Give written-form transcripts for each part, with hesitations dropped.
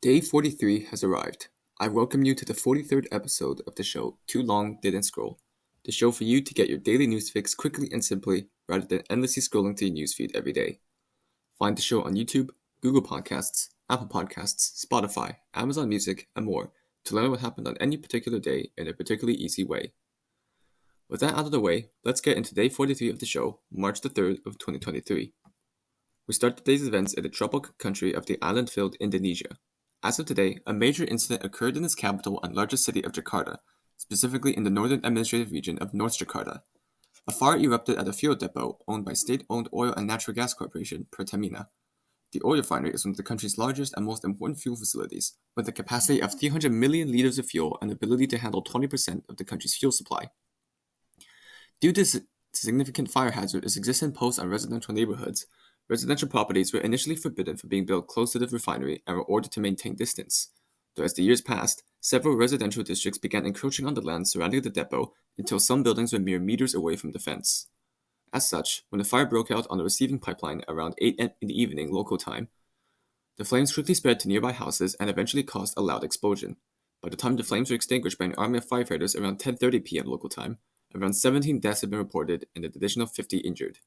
Day 43 has arrived. I welcome you to the 43rd episode of the show Too Long Didn't Scroll, the show for you to get your daily news fix quickly and simply rather than endlessly scrolling through your newsfeed every day. Find the show on YouTube, Google Podcasts, Apple Podcasts, Spotify, Amazon Music, and more to learn what happened on any particular day in a particularly easy way. With that out of the way, let's get into day 43 of the show, March the 3rd of 2023. We start today's events in the tropical country of the island-filled Indonesia. As of today, a major incident occurred in its capital and largest city of Jakarta, specifically in the northern administrative region of North Jakarta. A fire erupted at a fuel depot owned by state-owned oil and natural gas corporation Pertamina. The oil refinery is one of the country's largest and most important fuel facilities, with a capacity of 300 million liters of fuel and the ability to handle 20% of the country's fuel supply. Due to significant fire hazard its existence posed on residential neighborhoods, residential properties were initially forbidden from being built close to the refinery and were ordered to maintain distance. Though as the years passed, several residential districts began encroaching on the land surrounding the depot until some buildings were mere meters away from the fence. As such, when the fire broke out on the receiving pipeline around 8 in the evening local time, the flames quickly spread to nearby houses and eventually caused a loud explosion. By the time the flames were extinguished by an army of firefighters around 10:30 p.m. local time, around 17 deaths had been reported and an additional 50 injured.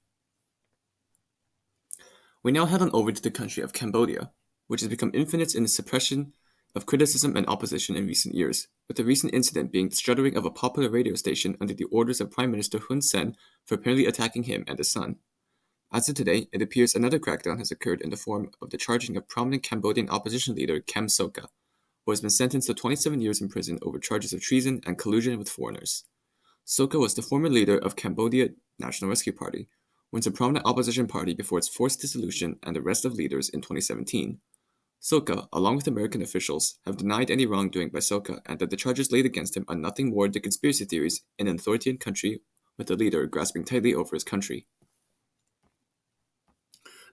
We now head on over to the country of Cambodia, which has become infamous in its suppression of criticism and opposition in recent years, with the recent incident being the shuttering of a popular radio station under the orders of Prime Minister Hun Sen for apparently attacking him and his son. As of today, it appears another crackdown has occurred in the form of the charging of prominent Cambodian opposition leader Kem Sokha, who has been sentenced to 27 years in prison over charges of treason and collusion with foreigners. Sokha was the former leader of Cambodia National Rescue Party, once a prominent opposition party before its forced dissolution and arrest of leaders in 2017. Sokha, along with American officials, have denied any wrongdoing by Sokha and that the charges laid against him are nothing more than conspiracy theories in an authoritarian country with a leader grasping tightly over his country.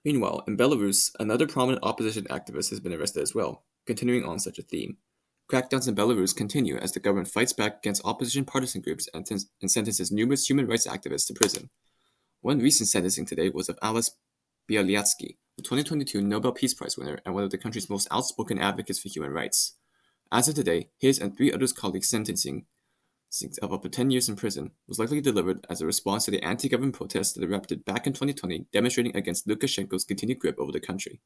Meanwhile, in Belarus, another prominent opposition activist has been arrested as well, continuing on such a theme. Crackdowns in Belarus continue as the government fights back against opposition partisan groups and sentences numerous human rights activists to prison. One recent sentencing today was of Ales Bialyatsky, the 2022 Nobel Peace Prize winner and one of the country's most outspoken advocates for human rights. As of today, his and 3 others' colleagues' sentencing of up to 10 years in prison was likely delivered as a response to the anti-government protests that erupted back in 2020 demonstrating against Lukashenko's continued grip over the country.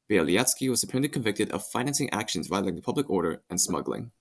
Bialyatsky was apparently convicted of financing actions violating the public order and smuggling.